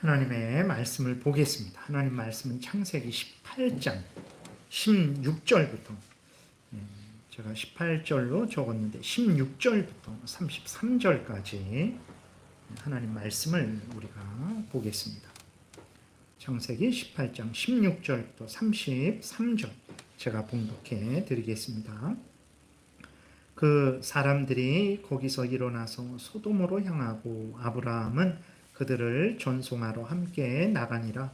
하나님의 말씀을 보겠습니다. 하나님 말씀은 창세기 18장 16절부터 제가 18절로 적었는데 16절부터 33절까지 하나님 말씀을 우리가 보겠습니다. 창세기 18장 16절부터 33절 제가 봉독해 드리겠습니다. 그 사람들이 거기서 일어나서 소돔으로 향하고 아브라함은 그들을 전송하러 함께 나가니라.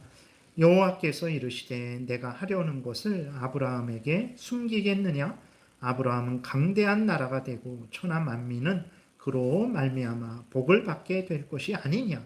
여호와께서 이르시되 내가 하려는 것을 아브라함에게 숨기겠느냐? 아브라함은 강대한 나라가 되고 천하 만민은 그로 말미암아 복을 받게 될 것이 아니냐?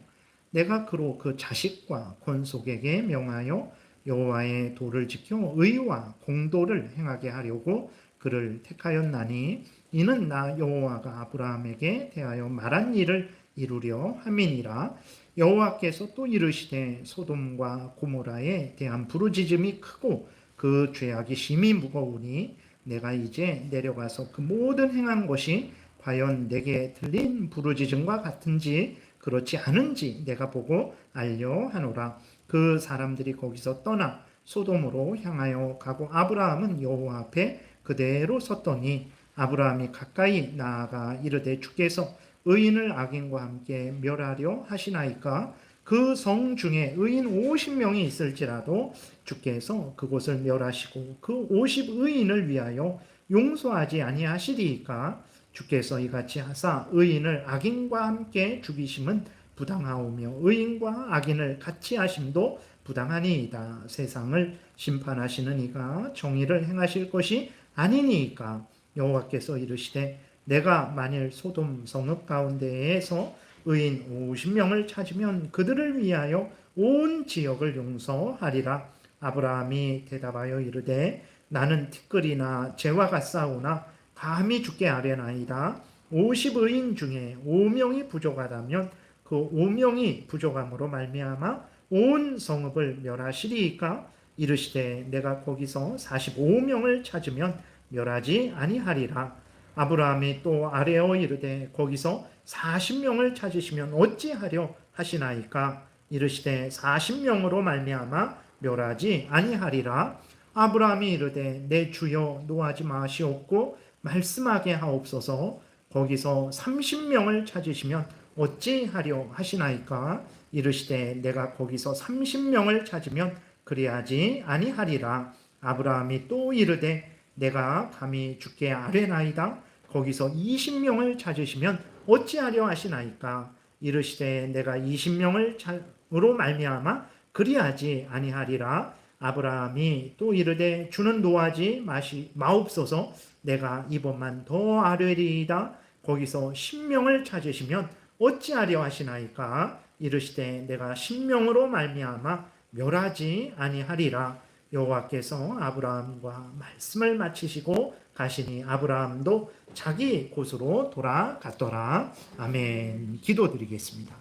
내가 그로 그 자식과 권속에게 명하여 여호와의 도를 지켜 의와 공도를 행하게 하려고 그를 택하였나니 이는 나 여호와가 아브라함에게 대하여 말한 일을 이루려 함이니라. 여호와께서 또 이르시되 소돔과 고모라에 대한 부르짖음이 크고 그 죄악이 심히 무거우니 내가 이제 내려가서 그 모든 행한 것이 과연 내게 들린 부르짖음과 같은지 그렇지 않은지 내가 보고 알려 하노라. 그 사람들이 거기서 떠나 소돔으로 향하여 가고 아브라함은 여호와 앞에 그대로 섰더니 아브라함이 가까이 나아가 이르되 주께서 의인을 악인과 함께 멸하려 하시나이까? 그 성 중에 의인 50명이 있을지라도 주께서 그곳을 멸하시고 그 50의인을 위하여 용서하지 아니하시리이까? 주께서 이같이 하사 의인을 악인과 함께 죽이심은 부당하오며 의인과 악인을 같이 하심도 부당하니이다. 세상을 심판하시는 이가 정의를 행하실 것이 아니니이까? 여호와께서 이르시되 내가 만일 소돔 성읍 가운데에서 의인 50명을 찾으면 그들을 위하여 온 지역을 용서하리라. 아브라함이 대답하여 이르되 나는 티끌이나 재와 같사오나 감히 죽게 아뢰나이다. 50의인 중에 5명이 부족하다면 그 5명이 부족함으로 말미암아 온 성읍을 멸하시리이까? 이르시되 내가 거기서 45명을 찾으면 멸하지 아니하리라. 아브라함이 또 아뢰어 이르되 거기서 40명을 찾으시면 어찌하려 하시나이까? 이르시되 40명으로 말미암아 멸하지 아니하리라. 아브라함이 이르되 내 주여 노하지 마시옵고 말씀하게 하옵소서. 거기서 30명을 찾으시면 어찌하려 하시나이까? 이르시되 내가 거기서 30명을 찾으면 그리하지 아니하리라. 아브라함이 또 이르되 내가 감히 주께 아뢰나이다. 거기서 20명을 찾으시면 어찌하려 하시나이까? 이르시되 내가 20명으로 말미암아 그리하지 아니하리라. 아브라함이 또 이르되 주는 노하지 마옵소서. 내가 이번만 더 아뢰리이다. 거기서 10명을 찾으시면 어찌하려 하시나이까? 이르시되 내가 10명으로 말미암아 멸하지 아니하리라. 여호와께서 아브라함과 말씀을 마치시고 가시니 아브라함도 자기 곳으로 돌아갔더라. 아멘. 기도드리겠습니다.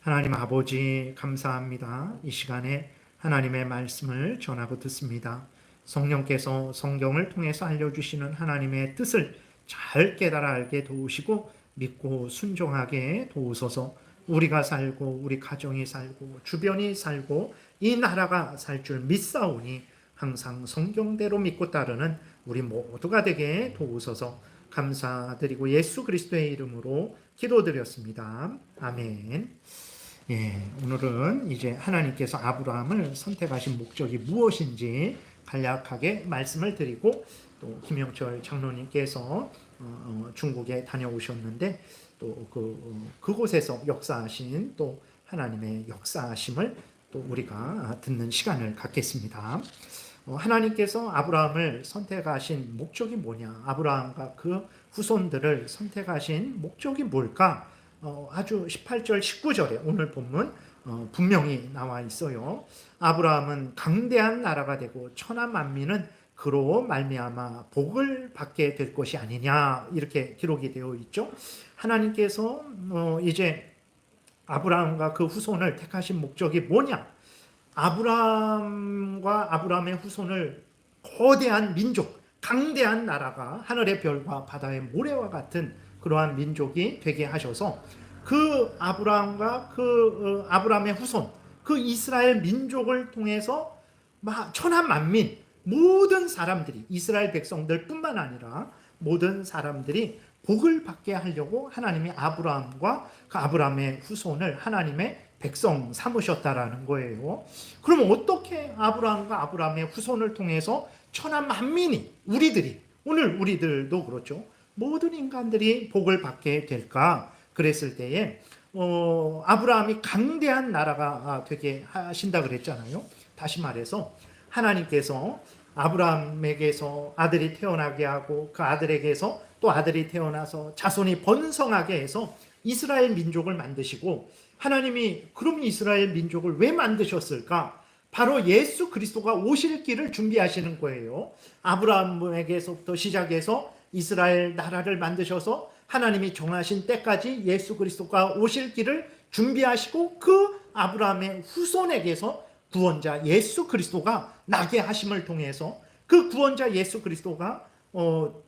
하나님 아버지 감사합니다. 이 시간에 하나님의 말씀을 전하고 듣습니다. 성령께서 성경을 통해서 알려주시는 하나님의 뜻을 잘 깨달아 알게 도우시고 믿고 순종하게 도우소서. 우리가 살고 우리 가정이 살고 주변이 살고 이 나라가 살 줄 믿사오니 항상 성경대로 믿고 따르는 우리 모두가 되게 도우소서. 감사드리고 예수 그리스도의 이름으로 기도드렸습니다. 아멘. 오늘은 이제 하나님께서 아브라함을 선택하신 목적이 무엇인지 간략하게 말씀을 드리고 또 김영철 장로님께서 중국에 다녀오셨는데 또 그곳에서 역사하신 또 하나님의 역사하심을 또 우리가 듣는 시간을 갖겠습니다. 하나님께서 아브라함을 선택하신 목적이 뭐냐? 아브라함과 그 후손들을 선택하신 목적이 뭘까? 아주 18절, 19절에 오늘 본문 분명히 나와 있어요. 아브라함은 강대한 나라가 되고 천하 만민은 그로 말미암아 복을 받게 될 것이 아니냐 이렇게 기록이 되어 있죠. 하나님께서 이제 아브라함과 그 후손을 택하신 목적이 뭐냐? 아브라함과 아브라함의 후손을 거대한 민족, 강대한 나라가 하늘의 별과 바다의 모래와 같은 그러한 민족이 되게 하셔서 그 아브라함과 그 아브라함의 후손, 그 이스라엘 민족을 통해서 천하 만민, 모든 사람들이, 이스라엘 백성들뿐만 아니라 모든 사람들이 복을 받게 하려고 하나님이 아브라함과 그 아브라함의 후손을 하나님의 백성 삼으셨다라는 거예요. 그럼 어떻게 아브라함과 아브라함의 후손을 통해서 천하 만민이, 우리들이, 오늘 우리들도 그렇죠, 모든 인간들이 복을 받게 될까? 그랬을 때에 아브라함이 강대한 나라가 되게 하신다 그랬잖아요. 다시 말해서 하나님께서 아브라함에게서 아들이 태어나게 하고 그 아들에게서 또 아들이 태어나서 자손이 번성하게 해서 이스라엘 민족을 만드시고, 하나님이 그럼 이스라엘 민족을 왜 만드셨을까? 바로 예수 그리스도가 오실 길을 준비하시는 거예요. 아브라함에게서부터 시작해서 이스라엘 나라를 만드셔서 하나님이 정하신 때까지 예수 그리스도가 오실 길을 준비하시고, 그 아브라함의 후손에게서 구원자 예수 그리스도가 나게 하심을 통해서 그 구원자 예수 그리스도가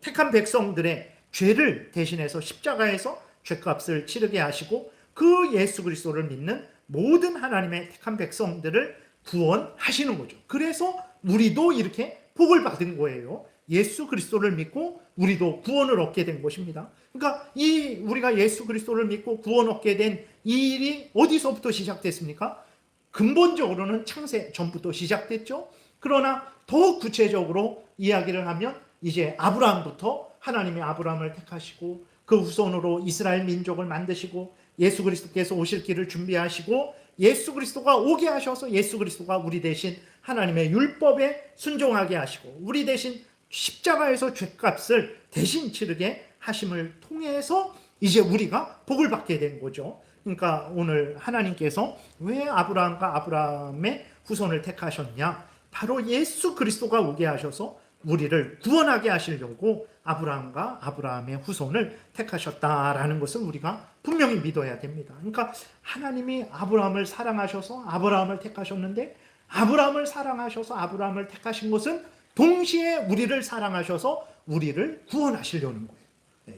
택한 백성들의 죄를 대신해서 십자가에서 죄값을 치르게 하시고, 그 예수 그리스도를 믿는 모든 하나님의 택한 백성들을 구원하시는 거죠. 그래서 우리도 이렇게 복을 받은 거예요. 예수 그리스도를 믿고 우리도 구원을 얻게 된 것입니다. 그러니까 우리가 예수 그리스도를 믿고 구원 얻게 된 이 일이 어디서부터 시작됐습니까? 근본적으로는 창세 전부터 시작됐죠. 그러나 더 구체적으로 이야기를 하면 이제 아브라함부터 하나님이 아브라함을 택하시고 그 후손으로 이스라엘 민족을 만드시고 예수 그리스도께서 오실 길을 준비하시고 예수 그리스도가 오게 하셔서 예수 그리스도가 우리 대신 하나님의 율법에 순종하게 하시고 우리 대신 십자가에서 죄값을 대신 치르게 하심을 통해서 이제 우리가 복을 받게 된 거죠. 그러니까 오늘 하나님께서 왜 아브라함과 아브라함의 후손을 택하셨냐? 바로 예수 그리스도가 오게 하셔서 우리를 구원하게 하시려고 아브라함과 아브라함의 후손을 택하셨다라는 것을 우리가 분명히 믿어야 됩니다. 그러니까 하나님이 아브라함을 사랑하셔서 아브라함을 택하셨는데, 아브라함을 사랑하셔서 아브라함을 택하신 것은 동시에 우리를 사랑하셔서 우리를 구원하시려는 거예요.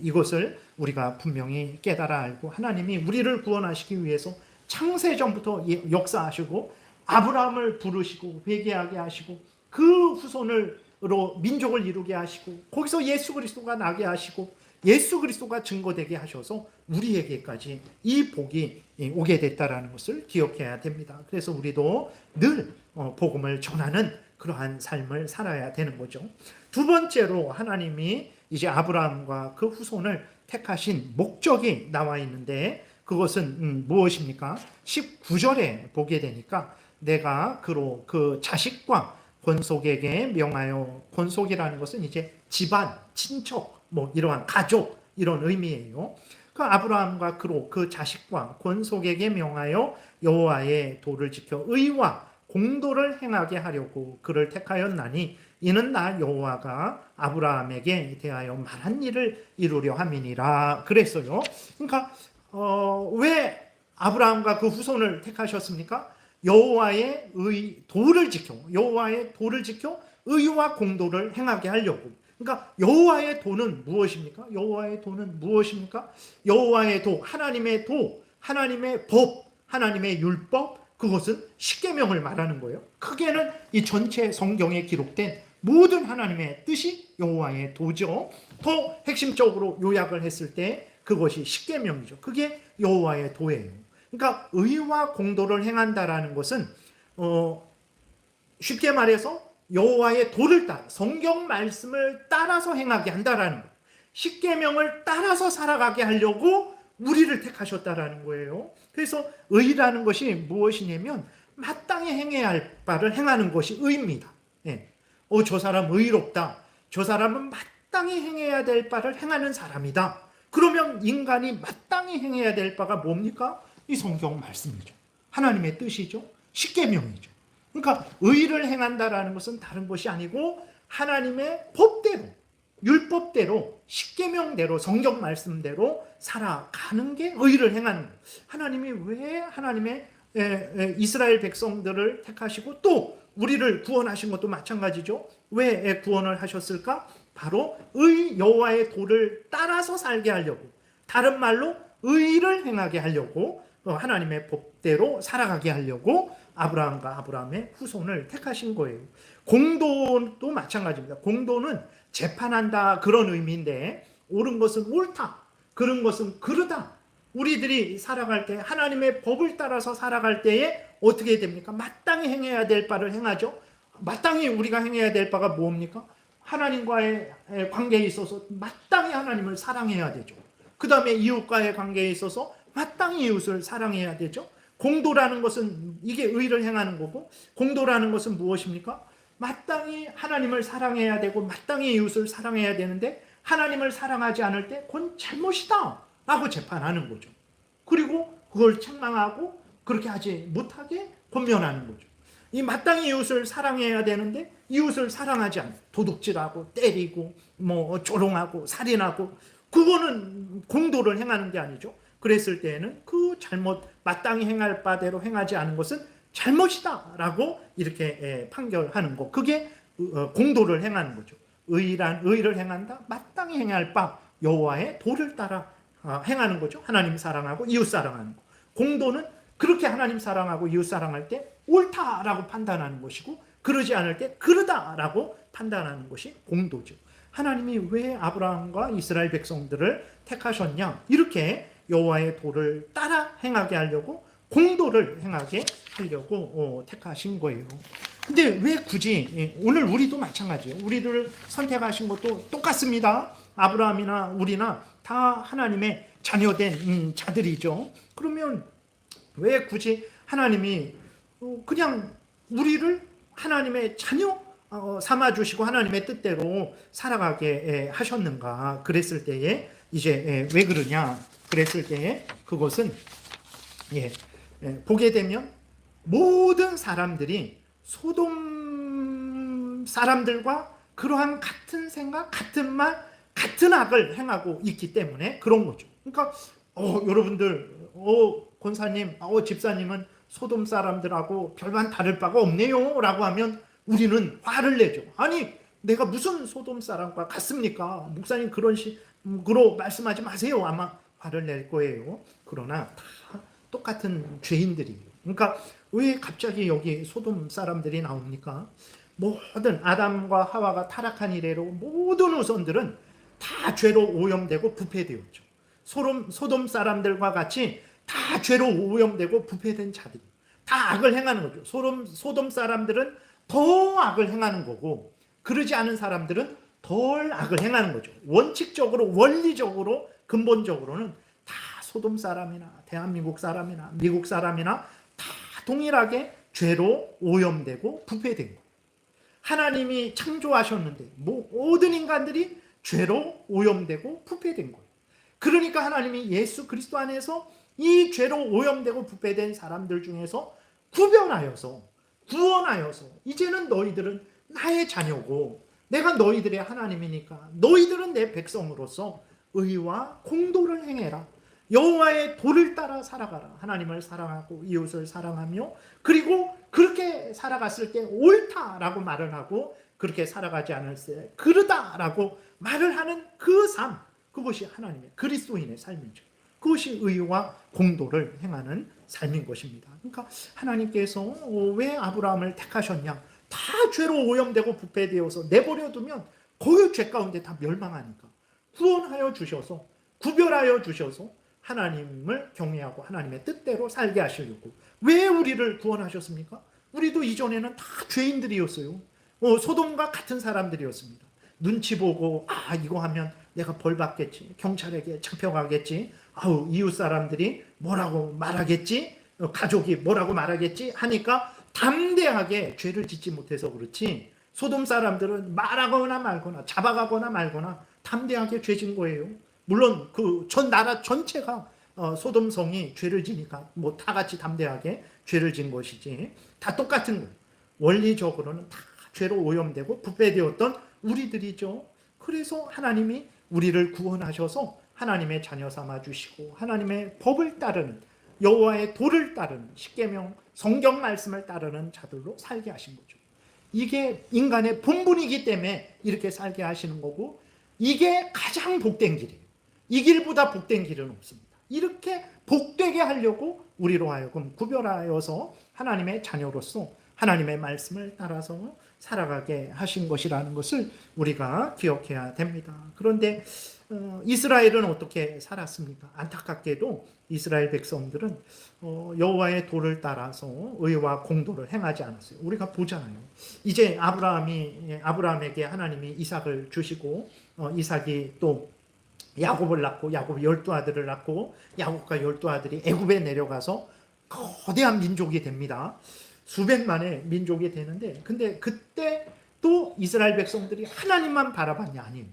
이것을 우리가 분명히 깨달아 알고, 하나님이 우리를 구원하시기 위해서 창세전부터 역사하시고 아브라함을 부르시고 회개하게 하시고 그 후손으로 민족을 이루게 하시고 거기서 예수 그리스도가 나게 하시고 예수 그리스도가 증거되게 하셔서 우리에게까지 이 복이 오게 됐다라는 것을 기억해야 됩니다. 그래서 우리도 늘 복음을 전하는 그러한 삶을 살아야 되는 거죠. 두 번째로 하나님이 이제 아브라함과 그 후손을 택하신 목적이 나와 있는데, 그것은 무엇입니까? 19절에 보게 되니까 내가 그로 그 자식과 권속에게 명하여, 권속이라는 것은 이제 집안, 친척, 이러한 가족, 이런 의미예요. 그 아브라함과 그로 그 자식과 권속에게 명하여 여호와의 도를 지켜 의와 공도를 행하게 하려고 그를 택하였나니 이는 나 여호와가 아브라함에게 대하여 말한 일을 이루려 함이니라 그랬어요. 그러니까 왜 아브라함과 그 후손을 택하셨습니까? 여호와의 도를 지켜 의와 공도를 행하게 하려고. 그러니까 여호와의 도는 무엇입니까? 여호와의 도는 무엇입니까? 여호와의 도, 하나님의 도, 하나님의 법, 하나님의 율법, 그것은 십계명을 말하는 거예요. 크게는 이 전체 성경에 기록된 모든 하나님의 뜻이 여호와의 도죠. 더 핵심적으로 요약을 했을 때 그것이 십계명이죠. 그게 여호와의 도예요. 그러니까 의와 공도를 행한다라는 것은 쉽게 말해서 여호와의 도를 따라, 성경 말씀을 따라서 행하게 한다라는 거예요. 십계명을 따라서 살아가게 하려고 우리를 택하셨다라는 거예요. 그래서 의라는 것이 무엇이냐면 마땅히 행해야 할 바를 행하는 것이 의입니다. 저 사람 의롭다. 저 사람은 마땅히 행해야 될 바를 행하는 사람이다. 그러면 인간이 마땅히 행해야 될 바가 뭡니까? 이 성경 말씀이죠. 하나님의 뜻이죠. 십계명이죠. 그러니까 의를 행한다라는 것은 다른 것이 아니고 하나님의 법대로, 율법대로, 십계명대로, 성경 말씀대로 살아가는 게 의를 행하는 거예요. 하나님이 왜 하나님의 이스라엘 백성들을 택하시고 또 우리를 구원하신 것도 마찬가지죠. 왜 구원을 하셨을까? 바로 여호와의 도를 따라서 살게 하려고. 다른 말로 의를 행하게 하려고 하나님의 법대로 살아가게 하려고 아브라함과 아브라함의 후손을 택하신 거예요. 공도도 마찬가지입니다. 공도는 재판한다 그런 의미인데 옳은 것은 옳다, 그른 것은 그르다. 우리들이 살아갈 때 하나님의 법을 따라서 살아갈 때에 어떻게 됩니까? 마땅히 행해야 될 바를 행하죠. 마땅히 우리가 행해야 될 바가 뭡니까? 하나님과의 관계에 있어서 마땅히 하나님을 사랑해야 되죠. 그 다음에 이웃과의 관계에 있어서 마땅히 이웃을 사랑해야 되죠. 공도라는 것은 이게 의를 행하는 거고, 공도라는 것은 무엇입니까? 마땅히 하나님을 사랑해야 되고 마땅히 이웃을 사랑해야 되는데 하나님을 사랑하지 않을 때 그건 잘못이다 라고 재판하는 거죠. 그리고 그걸 책망하고 그렇게 하지 못하게 권면하는 거죠. 이 마땅히 이웃을 사랑해야 되는데 이웃을 사랑하지 않고 도둑질하고 때리고 뭐 조롱하고 살인하고, 그거는 공도를 행하는 게 아니죠. 그랬을 때에는 그 잘못, 마땅히 행할 바대로 행하지 않은 것은 잘못이다 라고 이렇게 판결하는 거, 그게 공도를 행하는 거죠. 의를 행한다, 마땅히 행할 바 여호와의 도를 따라 행하는 거죠. 하나님 사랑하고 이웃 사랑하는 거. 공도는 그렇게 하나님 사랑하고 이웃 사랑할 때 옳다라고 판단하는 것이고, 그러지 않을 때 그르다라고 판단하는 것이 공도죠. 하나님이 왜 아브라함과 이스라엘 백성들을 택하셨냐? 이렇게 여호와의 도를 따라 행하게 하려고, 공도를 행하게 하려고 택하신 거예요. 근데 왜 굳이, 오늘 우리도 마찬가지예요. 우리를 선택하신 것도 똑같습니다. 아브라함이나 우리나 다 하나님의 자녀된 자들이죠. 그러면 왜 굳이 하나님이 그냥 우리를 하나님의 자녀 삼아주시고 하나님의 뜻대로 살아가게 하셨는가? 그랬을 때에 이제 왜 그러냐? 그랬을 때에 그것은 보게 되면 모든 사람들이 소돔 사람들과 그러한 같은 생각, 같은 말, 같은 악을 행하고 있기 때문에 그런 거죠. 그러니까 여러분들, 권사님, 집사님은 소돔 사람들하고 별반 다를 바가 없네요 라고 하면 우리는 화를 내죠. 아니, 내가 무슨 소돔 사람과 같습니까? 목사님 그런 식으로 말씀하지 마세요. 아마 화를 낼 거예요. 그러나 다 똑같은 죄인들이에요. 그러니까 왜 갑자기 여기 소돔 사람들이 나옵니까? 모든 아담과 하와가 타락한 이래로 모든 후손들은 다 죄로 오염되고 부패되었죠. 소돔 사람들과 같이 다 죄로 오염되고 부패된 자들이 다 악을 행하는 거죠. 소돔 사람들은 더 악을 행하는 거고, 그러지 않은 사람들은 덜 악을 행하는 거죠. 원칙적으로, 원리적으로, 근본적으로는 다 소돔 사람이나 대한민국 사람이나 미국 사람이나 다 동일하게 죄로 오염되고 부패된 거예요. 하나님이 창조하셨는데 모든 인간들이 죄로 오염되고 부패된 거예요. 그러니까 하나님이 예수 그리스도 안에서 이 죄로 오염되고 부패된 사람들 중에서 구별하여서 구원하여서 이제는 너희들은 나의 자녀고 내가 너희들의 하나님이니까 너희들은 내 백성으로서 의와 공도를 행해라. 여호와의 도를 따라 살아가라. 하나님을 사랑하고 이웃을 사랑하며, 그리고 그렇게 살아갔을 때 옳다라고 말을 하고 그렇게 살아가지 않을 때 그르다라고 말을 하는 그 삶, 그것이 하나님의 그리스도인의 삶이죠. 그것이 의와 공도를 행하는 삶인 것입니다. 그러니까 하나님께서 왜 아브라함을 택하셨냐? 다 죄로 오염되고 부패되어서 내버려 두면 거의 죄 가운데 다 멸망하니까 구원하여 주셔서, 구별하여 주셔서 하나님을 경외하고 하나님의 뜻대로 살게 하시려고. 왜 우리를 구원하셨습니까? 우리도 이전에는 다 죄인들이었어요. 소돔과 같은 사람들이었습니다. 눈치 보고 이거 하면 내가 벌 받겠지, 경찰에게 잡혀가겠지, 이웃 사람들이 뭐라고 말하겠지, 가족이 뭐라고 말하겠지 하니까 담대하게 죄를 짓지 못해서 그렇지, 소돔 사람들은 말하거나 말거나 잡아가거나 말거나 담대하게 죄진 거예요. 물론 그 전 나라 전체가 소돔성이 죄를 지니까 뭐 다 같이 담대하게 죄를 진 것이지, 다 똑같은 거예요. 원리적으로는 다 죄로 오염되고 부패되었던 우리들이죠. 그래서 하나님이 우리를 구원하셔서 하나님의 자녀 삼아 주시고 하나님의 법을 따르는, 여호와의 도를 따르는, 십계명 성경 말씀을 따르는 자들로 살게 하신 거죠. 이게 인간의 본분이기 때문에 이렇게 살게 하시는 거고, 이게 가장 복된 길이에요. 이 길보다 복된 길은 없습니다. 이렇게 복되게 하려고 우리로 하여금 구별하여서 하나님의 자녀로서 하나님의 말씀을 따라서 살아가게 하신 것이라는 것을 우리가 기억해야 됩니다. 그런데 이스라엘은 어떻게 살았습니까? 안타깝게도 이스라엘 백성들은 여호와의 도를 따라서 의와 공도를 행하지 않았어요. 우리가 보잖아요. 이제 아브라함에게 하나님이 이삭을 주시고 이삭이 또 야곱을 낳고 야곱이 12아들을 낳고 야곱과 12아들이 애굽에 내려가서 거대한 민족이 됩니다. 수백만의 민족이 되는데 근데 그때 또 이스라엘 백성들이 하나님만 바라봤냐? 아니에요.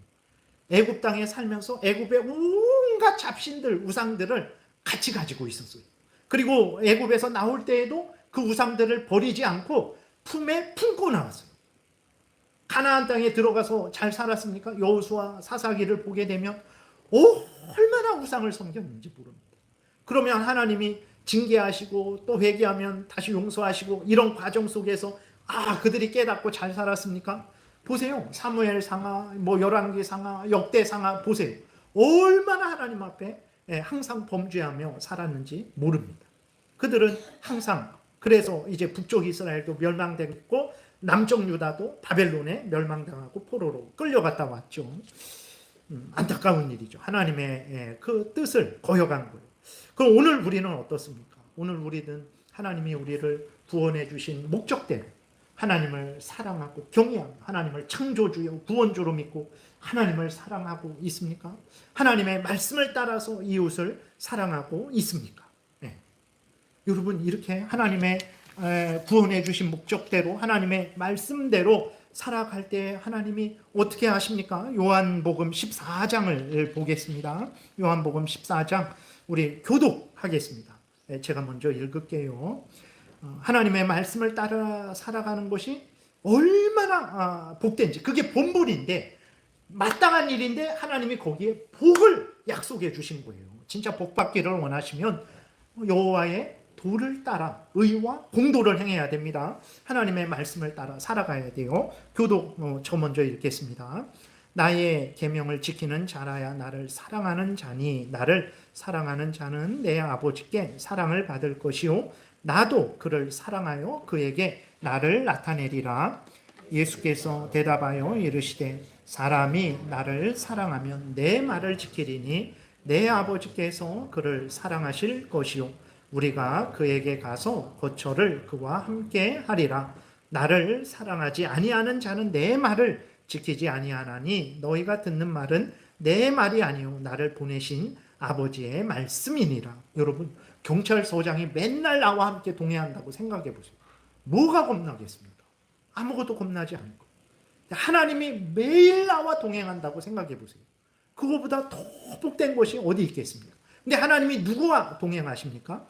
애굽 땅에 살면서 애굽의 온갖 잡신들, 우상들을 같이 가지고 있었어요. 그리고 애굽에서 나올 때에도 그 우상들을 버리지 않고 품에 품고 나왔어요. 가나안 땅에 들어가서 잘 살았습니까? 여호수아 사사기를 보게 되면 얼마나 우상을 섬겼는지 모릅니다. 그러면 하나님이 징계하시고 또 회개하면 다시 용서하시고 이런 과정 속에서 그들이 깨닫고 잘 살았습니까? 보세요. 사무엘 상하, 열왕기 상하, 역대 상하 보세요. 얼마나 하나님 앞에 항상 범죄하며 살았는지 모릅니다. 그들은 항상 그래서 이제 북쪽 이스라엘도 멸망됐고 남쪽 유다도 바벨론에 멸망당하고 포로로 끌려갔다 왔죠. 안타까운 일이죠. 하나님의 그 뜻을 거역한 거예요. 그럼 오늘 우리는 어떻습니까? 오늘 우리는 하나님이 우리를 구원해 주신 목적대로 하나님을 사랑하고 경외하고 하나님을 창조주요 구원주로 믿고 하나님을 사랑하고 있습니까? 하나님의 말씀을 따라서 이웃을 사랑하고 있습니까? 네. 여러분 이렇게 하나님의 구원해 주신 목적대로 하나님의 말씀대로 살아갈 때 하나님이 어떻게 하십니까? 요한복음 14장을 보겠습니다. 요한복음 14장 우리 교독하겠습니다. 제가 먼저 읽을게요. 하나님의 말씀을 따라 살아가는 것이 얼마나 복된지 그게 본분인데 마땅한 일인데 하나님이 거기에 복을 약속해 주신 거예요. 진짜 복 받기를 원하시면 여호와의 도를 따라 의와 공도를 행해야 됩니다. 하나님의 말씀을 따라 살아가야 돼요. 교독 저 먼저 읽겠습니다. 나의 계명을 지키는 자라야 나를 사랑하는 자니 나를 사랑하는 자는 내 아버지께 사랑을 받을 것이요 나도 그를 사랑하여 그에게 나를 나타내리라. 예수께서 대답하여 이르시되 사람이 나를 사랑하면 내 말을 지키리니 내 아버지께서 그를 사랑하실 것이요 우리가 그에게 가서 거처를 그와 함께 하리라. 나를 사랑하지 아니하는 자는 내 말을 지키지 아니하나니 너희가 듣는 말은 내 말이 아니요 나를 보내신 아버지의 말씀이니라. 여러분 경찰서장이 맨날 나와 함께 동행한다고 생각해 보세요. 뭐가 겁나겠습니까? 아무것도 겁나지 않고 하나님이 매일 나와 동행한다고 생각해 보세요. 그거보다 더 복된 것이 어디 있겠습니까? 근데 하나님이 누구와 동행하십니까?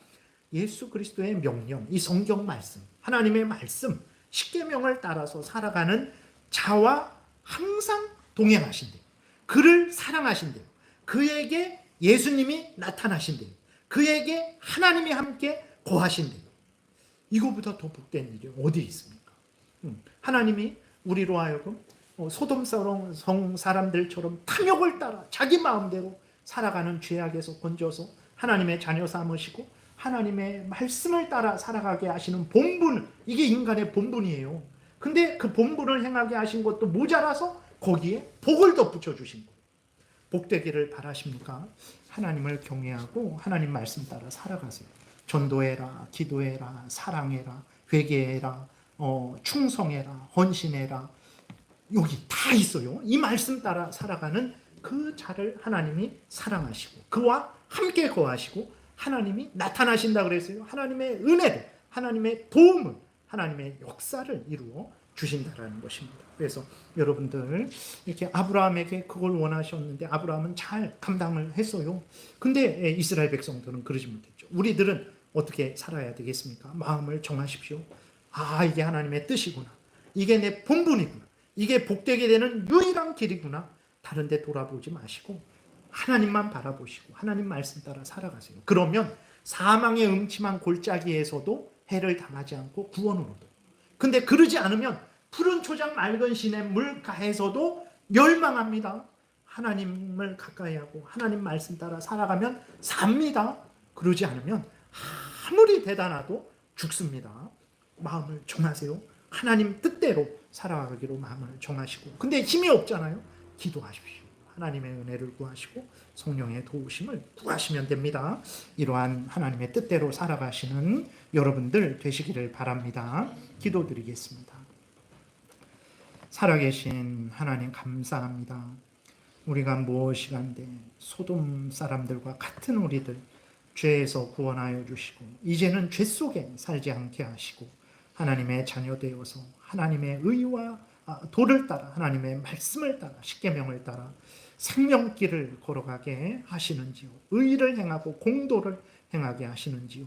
예수 그리스도의 명령, 이 성경 말씀, 하나님의 말씀, 십계명을 따라서 살아가는 자와 항상 동행하신대요. 그를 사랑하신대요. 그에게 예수님이 나타나신대요. 그에게 하나님이 함께 거하신대요. 이거보다 더 복된 일이 어디 있습니까? 하나님이 우리로 하여금 소돔 성 사람들처럼 탐욕을 따라 자기 마음대로 살아가는 죄악에서 건져서 하나님의 자녀 삼으시고 하나님의 말씀을 따라 살아가게 하시는 본분, 이게 인간의 본분이에요. 근데 그 본분을 행하게 하신 것도 모자라서 거기에 복을 덧붙여 주신 거예요. 복되기를 바라십니까? 하나님을 경외하고 하나님 말씀 따라 살아가세요. 전도해라, 기도해라, 사랑해라, 회개해라, 충성해라, 헌신해라. 여기 다 있어요. 이 말씀 따라 살아가는 그 자를 하나님이 사랑하시고 그와 함께 거하시고 하나님이 나타나신다 그랬어요. 하나님의 은혜를, 하나님의 도움을, 하나님의 역사를 이루어 주신다라는 것입니다. 그래서 여러분들 이렇게 아브라함에게 그걸 원하셨는데 아브라함은 잘 감당을 했어요. 근데 이스라엘 백성들은 그러지 못했죠. 우리들은 어떻게 살아야 되겠습니까? 마음을 정하십시오. 이게 하나님의 뜻이구나. 이게 내 본분이구나. 이게 복되게 되는 유일한 길이구나. 다른 데 돌아보지 마시고 하나님만 바라보시고 하나님 말씀 따라 살아가세요. 그러면 사망의 음침한 골짜기에서도 해를 당하지 않고 구원을 얻어요. 근데 그러지 않으면 푸른 초장 맑은 시냇 물가에서도 멸망합니다. 하나님을 가까이 하고 하나님 말씀 따라 살아가면 삽니다. 그러지 않으면 아무리 대단하도 죽습니다. 마음을 정하세요. 하나님 뜻대로 살아가기로 마음을 정하시고, 근데 힘이 없잖아요. 기도하십시오. 하나님의 은혜를 구하시고 성령의 도우심을 구하시면 됩니다. 이러한 하나님의 뜻대로 살아가시는 여러분들 되시기를 바랍니다. 기도드리겠습니다. 살아계신 하나님 감사합니다. 우리가 무엇이간데 소돔 사람들과 같은 우리들 죄에서 구원하여 주시고 이제는 죄 속에 살지 않게 하시고 하나님의 자녀 되어서 하나님의 의와 도를 따라 하나님의 말씀을 따라 십계명을 따라 생명길을 걸어가게 하시는지요. 의를 행하고 공도를 행하게 하시는지요.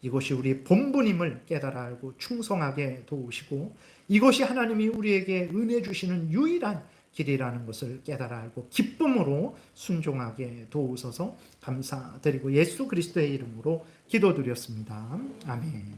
이것이 우리 본분임을 깨달아 알고 충성하게 도우시고 이것이 하나님이 우리에게 은혜 주시는 유일한 길이라는 것을 깨달아 알고 기쁨으로 순종하게 도우소서 감사드리고 예수 그리스도의 이름으로 기도드렸습니다. 아멘.